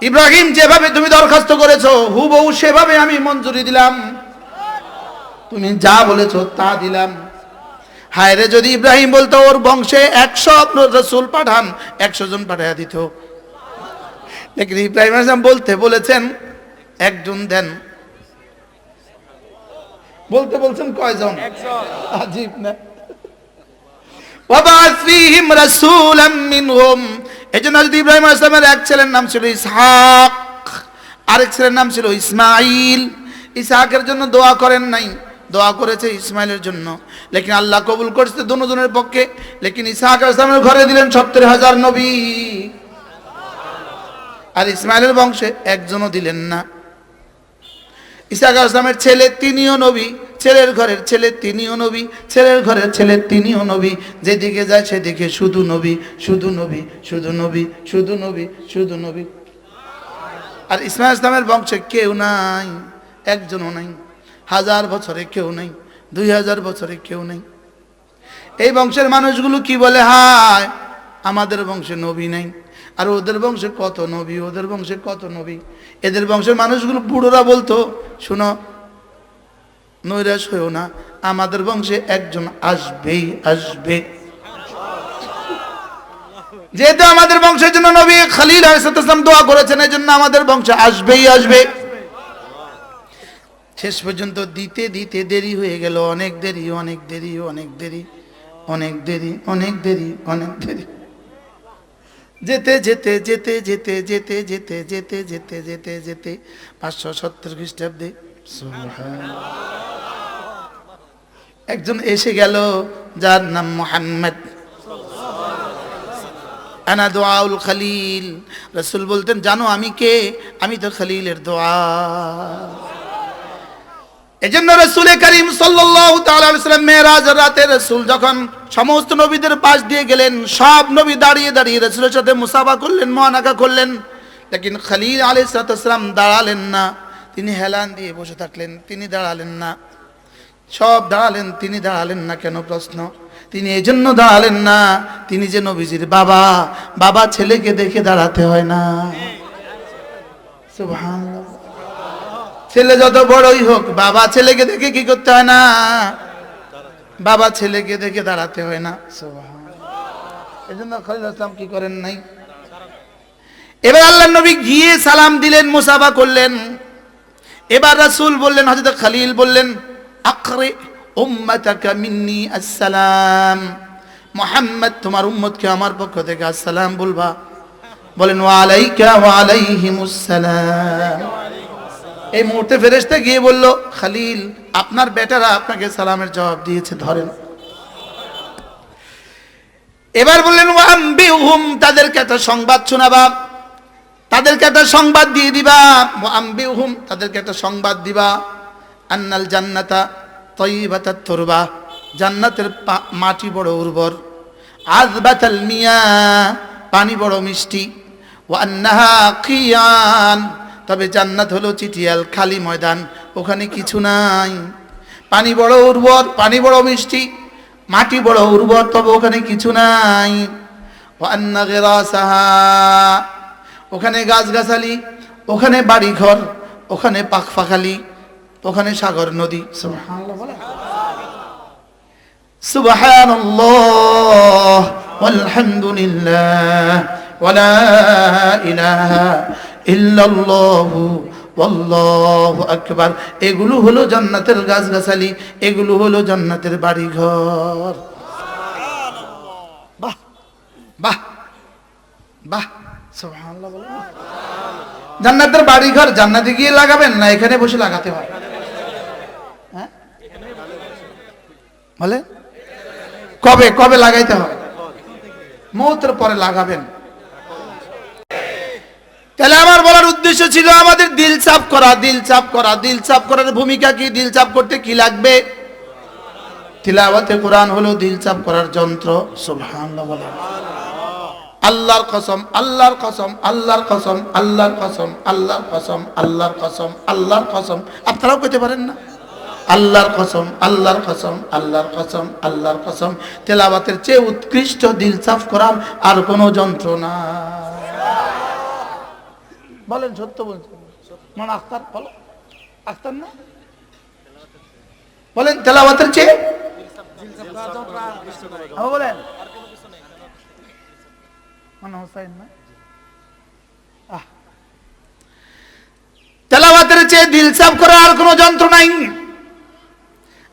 ইব্রাহিম যেভাবে তুমি দরখাস্ত করেছো হুবহু সেভাবে আমি মঞ্জুরি দিলাম, তুমি যা বলেছো তা দিলাম। হায় রে, যদি ইব্রাহিম বলতো ওর বংশে 100 রাসূল পাঠান, 100 জন পাঠিয়ে দিত, লেকিন ইব্রাহিম আলাইহিস সালাম বলতে বলেছেন একজন দেন, বলতে বলছেন কয়জন, আজীব না। ওয়াবাস ফীহিম রাসূলাম মিনহুম, এজন্য হযরত ইব্রাহিম আলাইহিস সালামের এক ছেলের নাম ছিল ইসহাক, আরেক ছেলের নাম ছিল ইসমাঈল। ইসহাকের জন্য দোয়া করেন নাই, দোয়া করেছে ইসমাইলের জন্য, লেকিন আল্লাহ কবুল করেছে দুজনের পক্ষে। লেকিন ইসহাক আলাইহিস সালামের ঘরে দিলেন 70,000 নবী, আর ইসমাইলের বংশে একজনও দিলেন না। ইসহাক আলাইহিস সালামের ছেলে তিনিও নবী, ছেলের ঘরের ছেলে তিনিও নবী, ছেলের ঘরের ছেলে তিনিও নবী, যেদিকে যায় সেদিকে শুধু নবী, শুধু নবী, শুধু নবী, শুধু নবী, শুধু নবী। আর ইসমাইল ইসলামের বংশে কেউ নাই, একজনও নাই, 1000 বছরে কেউ নাই, 2000 বছরে কেউ নাই। এই বংশের মানুষগুলো কি বলে, হায় আমাদের বংশে নবী নাই, আর ওদের বংশে কত নবী, ওদের বংশে কত নবী। এদের বংশের মানুষগুলো বুড়োরা বলতো, শুনো নৈরাশ হইও না, আমাদের বংশে একজন আসবেই আসবে। যেহেতু আমাদের বংশের জন্য নবী খলিল আলাইহিস সালাম দোয়া করেছেন, এই জন্য আমাদের বংশে আসবেই আসবে। শেষ পর্যন্ত দিতে দিতে দেরি হয়ে গেল, অনেক দেরি, অনেক দেরি, অনেক দেরি, অনেক দেরি, অনেক দেরি, অনেক দেরি, যেতে যেতে যেতে যেতে যেতে যেতে যেতে যেতে যেতে যেতে 570 খ্রিস্টাব্দে একজন এসে গেল যার নাম মুহাম্মদ। আনা দুআউল খলিল, রাসূল বলতেন জানো আমি কে, আমি তো খলিলের দোয়া। এজন্য রাসূল করিম সাল্লাল্লাহু তাআলা আলাইহি ওয়াসাল্লাম মেরাজের রাতে রাসূল যখন সমস্ত নবীদের পাশ দিয়ে গেলেন, সব নবী দাঁড়িয়ে দাঁড়িয়ে রাসূলের সাথে মুসাফা করলেন, মুআনাকা করলেন, লেকিন খলিল আলাইহিস সালাম দাঁড়ালেন না, তিনি হেলান দিয়ে বসে থাকলেন, তিনি দাঁড়ালেন না। সব দাঁড়ালেন, তিনি দাঁড়ালেন না কেন প্রশ্ন, তিনি এই জন্য দাঁড়ালেন না, তিনি যে নবীজির বাবা, বাবা ছেলেকে দেখে দাঁড়াতে হয় না। সুবহানাল্লাহ। ছেলে যত বড়ই হোক বাবা ছেলেকে দেখে কি করতে হয় না, বাবা ছেলেকে দেখে দাঁড়াতে হয় না। সুবহানাল্লাহ। এজন্য খলিল আসলাম কি করেন নাই। এবার আল্লাহর নবী গিয়ে সালাম দিলেন, মুসাফা করলেন। এবার রাসূল বললেন, হযরত খলিল বললেন, আকরি উম্মাতাকা মিন্নি আসসালাম, মুহাম্মদ তোমার উম্মতকে আমার পক্ষ থেকে আসসালাম বলবা। বলেন ওয়া আলাইকা ওয়া আলাইহিমুস সালাম। এই মুহূর্তে ফেরেশতা গিয়ে বলল, খলিল আপনার বেটারা আপনাকে সালামের জবাব দিয়েছে, ধরেন। এবার বললেন ওয়া আম্বিহুম, তাদেরকে একটা সংবাদ শোনাবা, তাদেরকে একটা সংবাদ দিয়ে দিবা। ওয়া আম্বিহুম, তাদেরকে একটা সংবাদ দিবা, আন্নাল জান্নাতা তাইয়িবাতাত তুরবা, জান্নাতের মাটি বড় উর্বর, আযবাতাল মিয়া, পানি বড় মিষ্টি, ওয়া আন্নাহা কিয়ান, তবে জান্নাত হলো চিটিয়াল, খালি ময়দান, ওখানে কিছু নাই। পানি বড় উর্বর, পানি বড় মিষ্টি, মাটি বড় উর্বর, তবে ওখানে কিছু নাই। ওয়া আন্না গিরাসাহা, ওখানে গাছগাছালি, ওখানে বাড়িঘর, ওখানে পাখপাখালি, ওখানে সাগর নদী। সুবহানাল্লাহ। সুবহানাল্লাহ ওয়ালহামদুলিল্লাহ ওয়ালা ইলাহা ইল্লাল্লাহু আল্লাহু আকবার। এগুলো হলো জান্নাতের গাছগাছালি, এগুলো হলো জান্নাতের বাড়িঘর। বাহ বাহ বাহ, সুবহানাল্লাহ বলেন। জান্নাতের বাড়িঘর জান্নাতে গিয়ে লাগাবেন না এখানে বসে লাগাতে হয়? হ্যাঁ বলে কবে কবে লাগাইতে হয়? মওতের পরে লাগাবেন। তাহলে আমার বলার উদ্দেশ্য ছিল আমাদের দিল চাপ করা, দিল চাপ করা। দিল চাপ করার ভূমিকা কি? দিল চাপ করতে কি লাগবে? তিলাওয়াতে কোরআন হলো দিল চাপ করার যন্ত্র। সুবহানাল্লাহ বলেন। আল্লাহর কসম, আল্লাহর কসম, আল্লাহর কসম, আল্লাহর কসম, আল্লাহর কসম, আল্লাহর কসম, আল্লাহর কসম। আপনারাও কইতে পারেন না? আল্লাহর কসম, আল্লাহর কসম, আল্লাহর কসম, আল্লাহর কসম। তেলাওয়াতের চেয়ে উৎকৃষ্ট দিল চাপ করার আর কোনো যন্ত্র না। বলেন সত্য বলছেন? মানে আখতার বলো, আখতার না বলেন তেলাওয়াতের চেয়ে বলেন মানে হোসাইন না। তেলাওয়াতের চেয়ে দিল চাপ করার আর কোনো যন্ত্র নাই।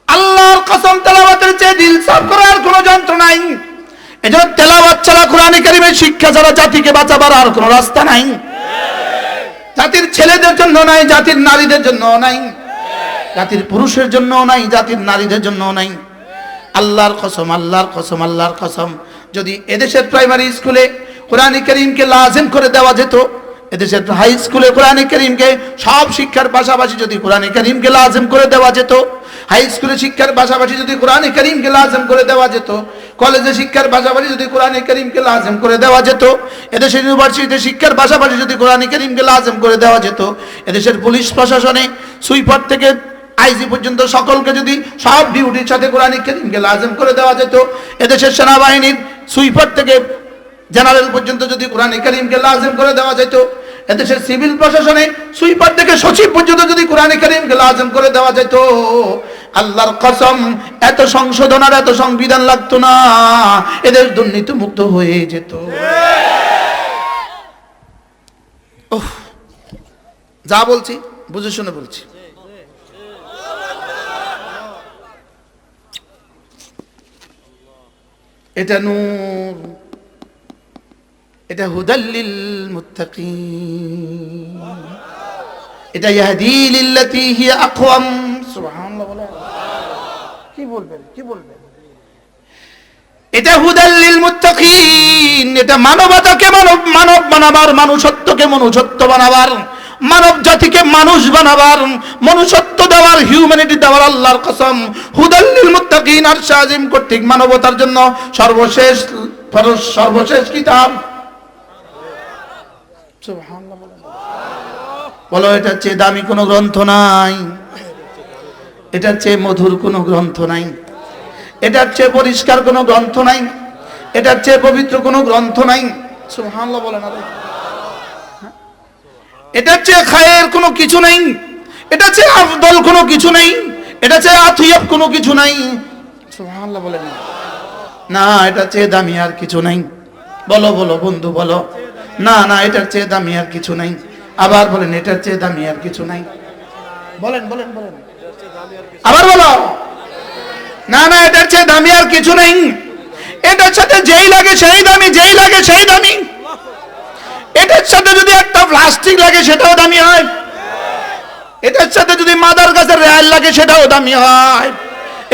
আল্লাহর কসম, তেলাওয়াতের চেয়ে দিল চাপ করার আর কোনো যন্ত্র নাই। এজন্য তেলাওয়াত ছাড়া কোরআনে কারীমের শিক্ষা ছাড়া জাতিকে বাঁচাবার আর কোনো রাস্তা নাই। জাতির ছেলেদের জন্য নাই, জাতির নারীদের জন্য নাই, জাতির পুরুষের জন্য নাই, জাতির নারীদের জন্য নাই। আল্লাহর কসম, আল্লাহর কসম, আল্লাহর কসম। যদি এদেশের প্রাইমারি স্কুলে কোরআনে কারীমকে লাজিম করে দেওয়া যেত, এদেশের হাই স্কুলে কোরআনে কারীমকে সব শিক্ষার পাশাপাশি যদি কোরআনে কারীমকে লাজিম করে দেওয়া যেত, হাই স্কুলে শিক্ষার পাশাপাশি যদি কোরআনে কারীমকে লাজিম করে দেওয়া যেত, কলেজে শিক্ষার পাশাপাশি যদি কোরআনে কারীমকে লাজিম করে দেওয়া যেত, এদেশের ইউনিভার্সিটিতে শিক্ষার পাশাপাশি যদি কোরআনে কারীমকে লাজিম করে দেওয়া যেত, এদেশের পুলিশ প্রশাসনে সুইপার থেকে আইজি পর্যন্ত সকলকে যদি সব ডিউটির সাথে কোরআনে কারীমকে লাজিম করে দেওয়া যেত, এদেশের সেনাবাহিনীর সুইপার থেকে জেনারেল পর্যন্ত যদি কোরআনে কারীমকে লাজিম করে দেওয়া যেত, এদেশের সিভিল প্রশাসনে সুইপার থেকে সচিব পর্যন্ত যদি কোরআনে কারীমকে লাজিম করে দেওয়া যেত, আল্লাহর কসম এত সংশোধন আর এত সংবিধান লাগতো না, এদের দুর্নীতি মুক্ত হয়ে যেত। যা বলছি বুঝে শুনে বলছি। এটা নূর, এটা হুদাল্লিল মুত্তাকিন, এটা ইয়াহদি লিল্লাতী হিয়া আকওয়াম। সুবহানাল্লাহ বলেন। কি বলবেন, কি বলবেন? এটা হুদাল্লিল মুত্তাকিন, এটা মানবতাকে মানব মানব বানাবার, মানুষত্বকে মনুষ্যত্ব বানাবার, মানব জাতিকে মানুষ বানাবার, মনুষ্যত্ব দেওয়ার, হিউম্যানিটি দেওয়ার আল্লাহর কসম। হুদাল্লিল মুত্তাকিন আর শাজিম কর্তৃক মানবতার জন্য সর্বশেষ সর্বশেষ কিতাব। সুবহানাল্লাহ বলেন। বলো এটার চেয়ে দামি কোনো গ্রন্থ নাই, এটার চেয়ে মধুর কোনো গ্রন্থ নাই, এটার চেয়ে পরিষ্কার কোনো গ্রন্থ নাই, এটার চেয়ে পবিত্র কোনো গ্রন্থ নাই। সুবহানাল্লাহ বলেন। এটার চেয়ে খায়ের কোনো কিছু নাই, এটা চেয়ে আফদল কোনো কিছু নাই, এটা চেয়ে আথিয়াব কোনো কিছু নাই। সুবহানাল্লাহ বলেন না, এটা চেয়ে দামি আর কিছু নাই। বলো বলো বন্ধু বলো, না না এটার চেয়ে দামি আর কিছু নাই। আবার বলেন এটার চেয়ে দামি আর কিছু নাই। বলেন বলেন বলেন, আবার বলো, না না এটার চেয়ে দামি আর কিছু নাই। এটার সাথে যেই লাগে সেই দামি, যেই লাগে সেই দামি। এটার সাথে যদি একটা প্লাস্টিক লাগে সেটাও দামি হয়, এটার সাথে যদি মাদার গাছের রেল লাগে সেটাও দামি হয়,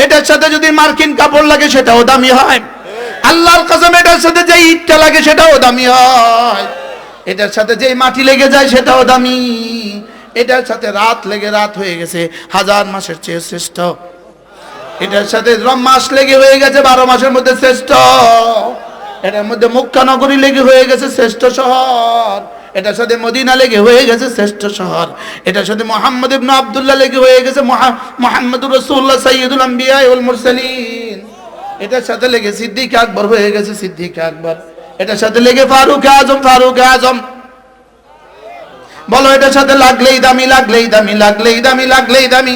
এটার সাথে যদি মার্কিন কাপড় লাগে সেটাও দামি হয়। আল্লাহর কসম এটার সাথে যে ইটটা লাগে সেটাও দামি হয়, এটার সাথে যে মাটি লেগে যায় সেটাও দামি, এটার সাথে রাত লেগে রাত হয়ে গেছে 1000 মাসের চেয়ে শ্রেষ্ঠ, এটার সাথে মাস লেগে হয়ে গেছে 12 মাসের মধ্যে শ্রেষ্ঠ, এটার মধ্যে মক্কা নগরী লেগে হয়ে গেছে শ্রেষ্ঠ শহর, এটার সাথে মদিনা লেগে হয়ে গেছে শ্রেষ্ঠ শহর, এটার সাথে মুহাম্মদ ইবনে আব্দুল্লাহ লেগে হয়ে গেছে মুহাম্মদুর রাসূলুল্লাহ সাইয়্যিদুল আম্বিয়া ওয়াল মুরসালিন, এটার সাথে লেগে সিদ্দিক আকবর হয়ে গেছে সিদ্দিক আকবর, এটার সাথে লেগে ফারুক আজম ফারুক আজম। বলো এটার সাথে লাগলেই দামি, লাগলেই দামি, লাগলেই দামি, লাগলেই দামি।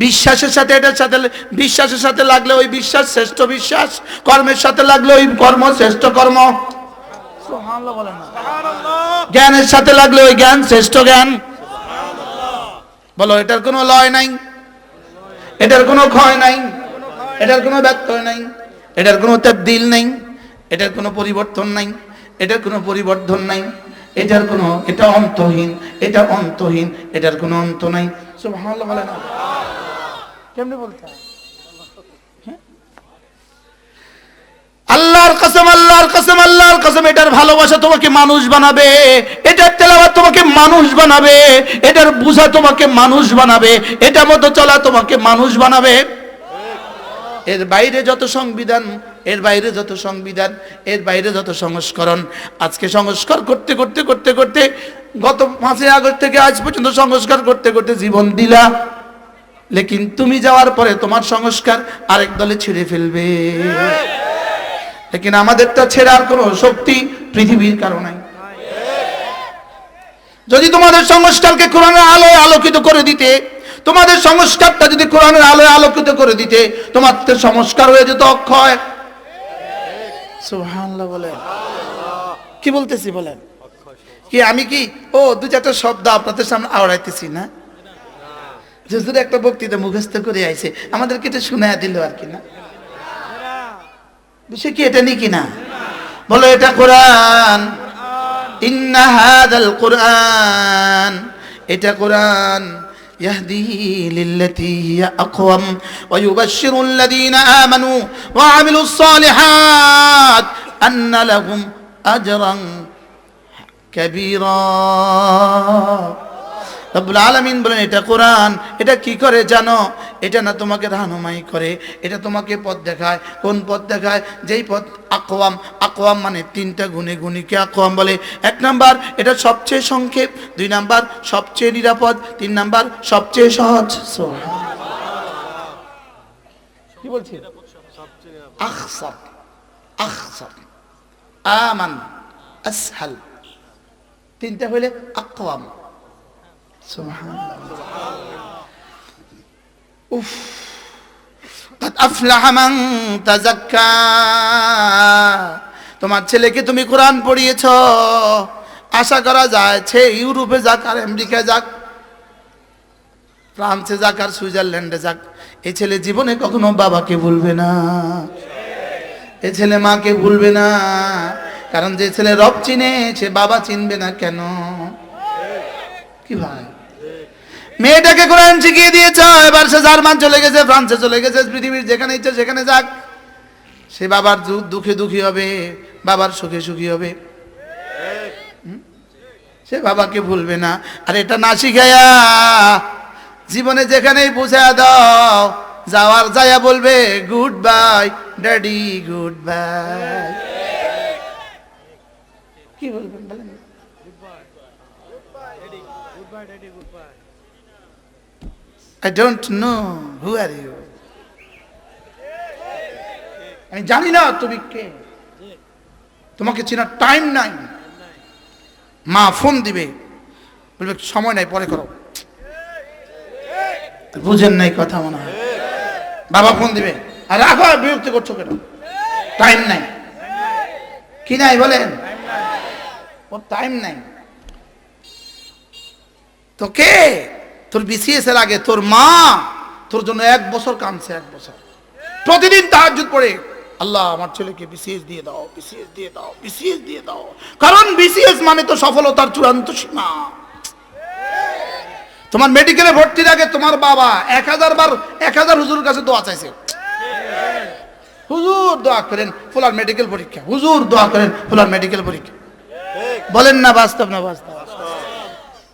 বিশ্বাসের সাথে এটার সাথে, বিশ্বাসের সাথে লাগলে ওই বিশ্বাস শ্রেষ্ঠ বিশ্বাস, কর্মের সাথে লাগলে ওই কর্ম শ্রেষ্ঠ কর্ম। সুবহানাল্লাহ বলেন না। জ্ঞানের সাথে লাগলে ওই জ্ঞান শ্রেষ্ঠ জ্ঞান। বলো, এটার কোনো লয় নাই, এটার কোনো ক্ষয় নাই, এটার কোনো ব্যত্যয় নাই, এটার কোনো তাবদীল নাই, এটার কোনো পরিবর্তন নাই, এটার কোনো পরিবর্ধন নাই, এটার কোনো, এটা অন্তহীন, এটা অন্তহীন, এটার কোনো অন্ত নাই। সুবহানাল্লাহ বলেন না। কেমনে বলতে হয়? আল্লাহর কসম, আল্লাহর কসম, আল্লাহর কসম, এটার ভালোবাসা তোমাকে মানুষ বানাবে, এটার তেলাওয়াত তোমাকে মানুষ বানাবে, এটার বুঝা তোমাকে মানুষ বানাবে, এটা মতো চলা তোমাকে মানুষ বানাবে। এর বাইরে যত সংবিধান, এর বাইরে যত সংবিধান, এর বাইরে যত সংস্করণ, আজকে সংস্কার করতে করতে করতে করতে গত 5 আগস্ট থেকে আজ পর্যন্ত সংস্কার করতে করতে জীবন দিলা, লেকিন তুমি যাওয়ার পরে তোমার সংস্কার আরেক দলে ছিঁড়ে ফেলবে। লেকিন আমাদেরটা ছেড়ার কোনো শক্তি পৃথিবীর কারো নাই। যদি তোমাদের সংস্কারকে কোরআনের আলোয় আলোকিত করে দিতে, তোমাদের সংস্কারটা যদি কোরআনের আলোয় আলোকিত করে দিতে, তোমাদের সংস্কার হয়ে যেত অক্ষয়। সুবহানাল্লাহ বলেন। কি বলতেছি বলেন? কি আমি কি 2-4টা শব্দ আপনাদের সামনে আওড়াইতেছি না? যদি একটা বক্তৃতা মুখস্থ করে আইছে, আমাদেরকে এটা শোনায়া দিল আর কি না? বিষয় কি এটা নাকি না? বলো, এটা কোরআন। ইন্না হাযাল কুরআন, এটা কোরআন ইয়াহদি লিল্লাতী হিয়া আকওয়াম ওয়া ইউবাশশিরুল লাযীনা আমানু ওয়া আমিলুস সালিহাত আন্না লাহুম আজরান কাবীরা। রব্বুল আলামিন বলেন, এটা কোরআন, এটা কি করে জানো? এটা না তোমাকে রাহনুমাই করে, এটা তোমাকে পথ দেখায়। কোন পথ দেখায়? যেই পথ আকওয়াম, আকওয়াম মানে 3টা গুণে গুণীকে আকওয়াম বলে। 1 নাম্বার এটা সবচেয়ে সংক্ষেপ, 2 নাম্বার সবচেয়ে নিরাপদ, 3 নাম্বার সবচেয়ে সহজ। কি বলছি? আখসার, আখসার, আমান, আসহাল, 3টা হইলে আকওয়াম। উফ, قد أفلح من تزكى। তোমার ছেলেকে তুমি কোরআন পড়িয়েছ, আশা করা যায় সে ইউরোপে যাক আর আমেরিকায় যাক, ফ্রান্সে যাক আর সুইজারল্যান্ডে যাক, এই ছেলে জীবনে কখনো বাবাকে ভুলবে না, এই ছেলে মাকে ভুলবে না। কারণ যে ছেলে রব চিনে, সে বাবা চিনবে না কেন? কি ভাই, মেয়েটাকে কোরআন শিখিয়ে দিয়েছ, এবার সে জার্মান চলে গেছে, ফ্রান্সে চলে গেছে, পৃথিবীর যেখানে ইচ্ছে সেখানে যাক, সে বাবার দুঃখে দুঃখী হবে, বাবার সুখে সুখী হবে, সে বাবাকে ভুলবে না। আর এটা না শিখাইয়া জীবনে যেখানেই বুঝাইয়া দাও, যাওয়ার যাইয়া বলবে good bye daddy, good bye. কি বলবেন বলেন? I don't know who are you. আমি জানি না তুমি কে, তোমাকে চেনার টাইম নাই। মা ফোন দিবে, বলবে সময় নাই, পরে করো। বুঝেন নাই কথা মনে হয়। বাবা ফোন দিবে, আর রাখো, বিরক্ত করছো কেন? টাইম নাই। কি নাই বলেন? ওর টাইম নাই। তো কে? তোর বিসিএস এর আগে তোর মা তোর জন্য 1 বছর কাঁদছে, 1 বছর প্রতিদিন তাহাজ্জুদ পড়ে, আল্লাহ আমার ছেলেকে বিসিএস দিয়ে দাও, বিসিএস দিয়ে দাও, বিসিএস দিয়ে দাও। কারণ বিসিএস মানে তো সফলতার চূড়ান্ত সীমা। তোমার মেডিকেলে ভর্তির আগে তোমার বাবা 1000 বার 1000 হুজুরের কাছে দোয়া চাইছে, হুজুর দোয়া করেন ফুলার মেডিকেল পরীক্ষা, হুজুর দোয়া করেন ফুলার মেডিকেল পরীক্ষা। বলেন না বাস্তব না বাস্তব?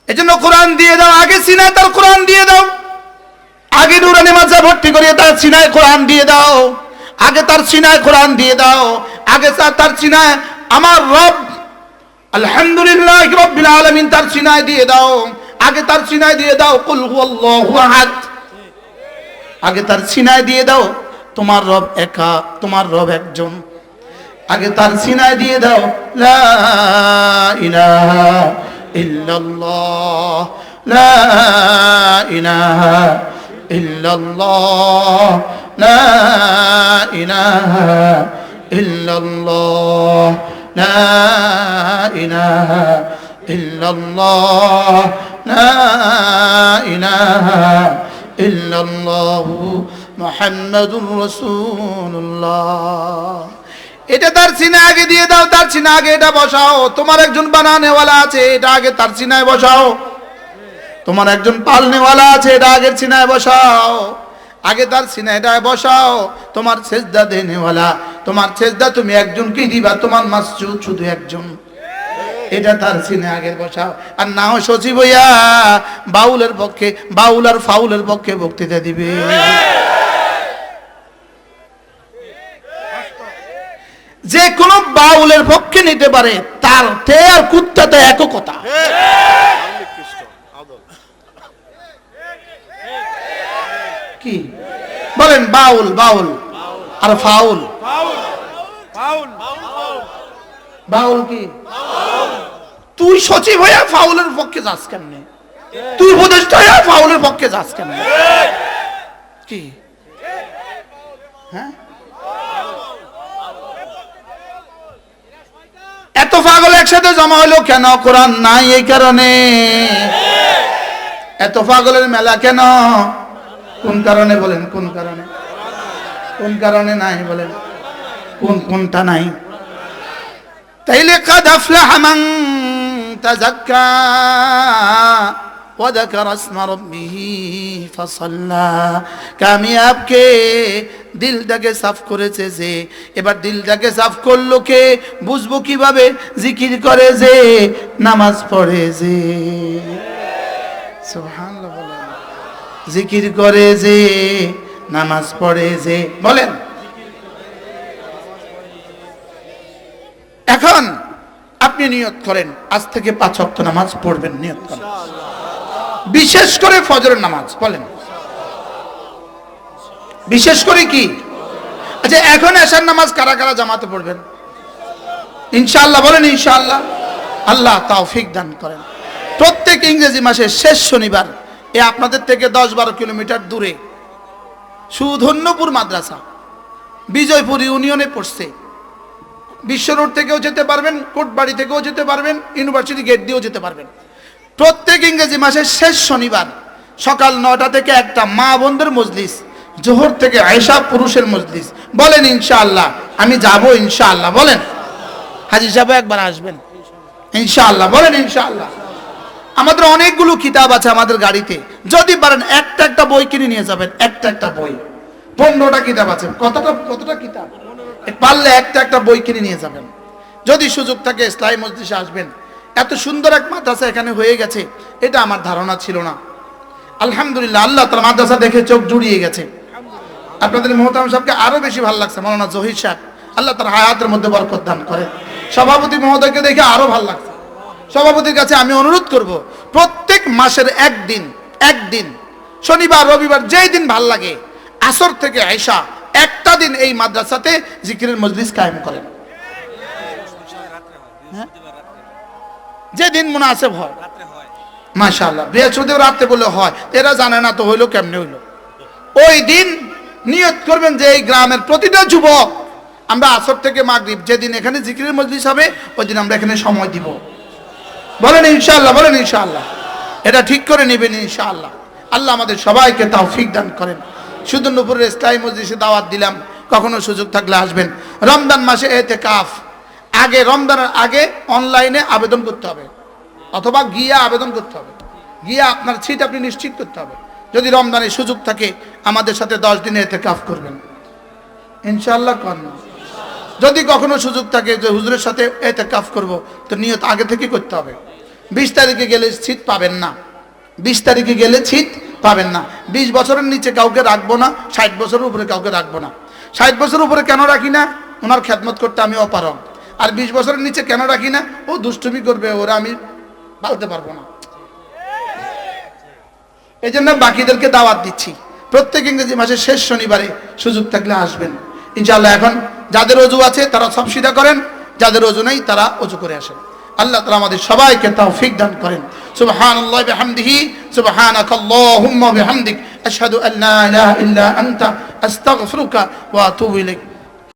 এজন্য কোরআন দিয়ে দাও, আগে সিনায় তার কোরআন দিয়ে দাও, আগে নুরানি মাদ্রাসা ভর্তি করিয়ে তার সিনায় কোরআন দিয়ে দাও, আগে তার সিনায় কোরআন দিয়ে দাও, আগে তার সিনায় আমার রব আলহামদুলিল্লাহ রাব্বিল আলামিন তার সিনায় দিয়ে দাও, আগে তার সিনায় দিয়ে দাও কুল হুয়াল্লাহু আহাদ, আগে তার সিনায় দিয়ে দাও তোমার রব একা, তোমার রব একজন, আগে তার সিনায় দিয়ে দাও লা ইলাহা ইল্লাল্লাহ, লা ইলাহা ইল্লাল্লাহ লা ইলাহা ইল্লাল্লাহ লা ইলাহা ইল্লাল্লাহ লা ইলাহা ইল্লাল্লাহু মুহাম্মাদুর রাসূলুল্লাহ। এটা তার সিনা আগে দিয়ে দাও, তার সিনা আগে এটা বসাও। তোমার একজন বানানেওয়ালা আছে, এটা আগে তার সিনায় বসাও। তোমার একজন পালনেওয়ালা আছে, এটা আগের সিনায় বসাও। আগে তার সিনায় এটা বসাও। তোমার সেজদা দেনেওয়ালা, তোমার সেজদা তুমি একজনকেই দিবা, তোমার মাসজুদ শুধু একজন, এটা তার সিনে আগে বসাও। আর না হয় সচিব হইয়া বাউলের পক্ষে, বাউল আর ফাউলের পক্ষে বক্তৃতা দিবে। যে কোন বাউলের পক্ষে নিতে পারে, তার তে আর কুত্তাতে একই কথা। কি বলেন? বাউল বাউল আর ফাউল। বাউল কি? তুই সচিব হইয়া ফাউলের পক্ষে যাস কেমনে? তুই উপদেষ্টা হইয়া ফাউলের পক্ষে যাস কেমনে? কি হ্যাঁ? এত পাগল একসাথে জমা হলো কেন? কোরআন নাই এই কারণে। এত পাগলের মেলা কেন? কোন কারণে বলেন? কোন কারণে? কোন কারণে নাই বলেন? কোনটা নাই? তাইলে কাদ আফলাহা মান তাযাক্কা ওয়া যাকারা ইসমা রাব্বিহি ফাসাল্লা। কামিয়াব কে? দিলটাকে সাফ করেছে যে। এবার দিলটাকে সাফ করলো কে? বুঝবো কিভাবে? জিকির করে যে, নামাজ পড়ে যে। সুবহানাল্লাহ বলেন। জিকির করে যে, নামাজ পড়ে যে। বলেন। এখন আপনি নিয়ত করেন, আজ থেকে 5 ওয়াক্ত নামাজ পড়বেন। নিয়ত করেন, বিশেষ করে ফজরের নামাজ। বলেন বিশেষ করে কি? আচ্ছা, এখন এশার নামাজ কারা কারা জামাতে পড়বেন? ইনশাআল্লাহ বলেন ইনশাআল্লাহ। আল্লাহ তৌফিক দান করেন। প্রত্যেক ইংরেজি মাসের শেষ শনিবার এ আপনাদের থেকে 10-12 কিলোমিটার দূরে সুধন্যপুর মাদ্রাসা, বিজয়পুর ইউনিয়নে পড়ছে। বিশ্ব রোড থেকেও যেতে পারবেন, কোটবাড়ি থেকেও যেতে পারবেন, ইউনিভার্সিটি গেট দিয়েও যেতে পারবেন। প্রত্যেক ইংরেজি মাসের শেষ শনিবার সকাল 9টা থেকে 1টা মা বোনদের মজলিস, জোহর থেকে আয়েশা পুরুষের মজলিস। বলেন ইনশাআল্লাহ। আমি যাব ইনশাআল্লাহ। বলেন হাজী সাহেব একবার আসবেন ইনশাআল্লাহ। বলেন ইনশাআল্লাহ। আমাদের অনেকগুলো কিতাব আছে আমাদের গাড়িতে, যদি পারেন একটা বই কিনে নিয়ে যাবেন। একটা বই, 15টা কিতাব আছে। কতটা কিতাব? পারলে একটা বই কিনে নিয়ে যাবেন। যদি সুযোগ থাকে ইসলামী মজলিসে আসবেন। এত সুন্দর এক মাদ্রাসা এখানে হয়ে গেছে, এটা আমার ধারণা ছিল না। আলহামদুলিল্লাহ, আল্লাহ তাআলা মাদ্রাসা দেখে চোখ জুড়িয়ে গেছে। আপনাদের মোহতারাম সাহেবকে আরো বেশি ভালো লাগছে, মাওলানা জহির সাহেব, আল্লাহ তার হায়াতের মধ্যে বরকত দান করে। সভাপতি মহোদয়কে দেখে আরো ভালো লাগছে। সভাপতির কাছে আমি অনুরোধ করব, প্রত্যেক মাসের একদিন শনিবার রবিবার যেই দিন ভাল লাগে, আসর থেকে আয়েশা একটা দিন এই মাদ্রাসাতে জিকিরের মজলিস কায়েম করেন। যেদিন মুনাসিব হয়। মাশাআল্লাহ। বৃহস্পতিবার রাতে বলে হয়, এরা জানে না তো হইলো কেমনে হইলো। ওই দিন নিয়ত করবেন যে এই গ্রামের প্রতিটা যুবক আমরা আসর থেকে মাগরিব যেদিন এখানে জিকিরের মজলিস হবে, ওই দিন আমরা এখানে সময় দিব। বলেন ইনশাআল্লাহ। বলেন ইনশাআল্লাহ। এটা ঠিক করে নেবেন ইনশাআল্লাহ। আল্লাহ আমাদের সবাইকে তৌফিক দান করেন। সুদূরপুরের ইসলামী মজলিসে দাওয়াত দিলাম, কখনো সুযোগ থাকলে আসবেন। রমজান মাসে ইতিকাফ, আগে রমজানের আগে অনলাইনে আবেদন করতে হবে, অথবা গিয়া আবেদন করতে হবে। গিয়া আপনার সিট আপনি নিশ্চিত করতে হবে। যদি রমজানের সুযোগ থাকে আমাদের সাথে 10 দিনে ইতিকাফ করবেন ইনশাআল্লাহ। যদি কখনো সুযোগ থাকে যে হুজুরের সাথে ইতিকাফ করব, তো নিয়ত আগে থেকে করতে হবে। 20 তারিখে গেলে সিট পাবেন না। 20 তারিখে গেলে সিট পাবেন না। 20 বছরের নিচে কাউকে রাখবো না, 60 বছরের উপরে কাউকে রাখবো না। 60 বছরের উপরে কেন রাখি না? ওনার খেদমত করতে আমি অপারগ। আর 20 বছরের নিচে কেন রাখি না? ও দুষ্টুমি করবে, ওরা আমি পালতে পারবো না। এই জন্য বাকিদেরকে দাওয়াত দিচ্ছি, প্রত্যেক ইংরেজি মাসের শেষ শনিবারে সুযোগ থাকলে আসবেন ইনশাআল্লাহ। এখন যাদের ওযু আছে তারা সব সিধা করেন, যাদের ওযু নেই তারা ওযু করে আসেন। আল্লাহ তাআলা আমাদের সবাইকে তৌফিক দান করেন। সুবহানাল্লাহি বিহামদিহি, সুবহানাকাল্লাহুম্মা বিহামদিক, আশহাদু আল্লা ইলাহা ইল্লা আনতা আস্তাগফিরুকা ওয়া আতুবু ইলাইক।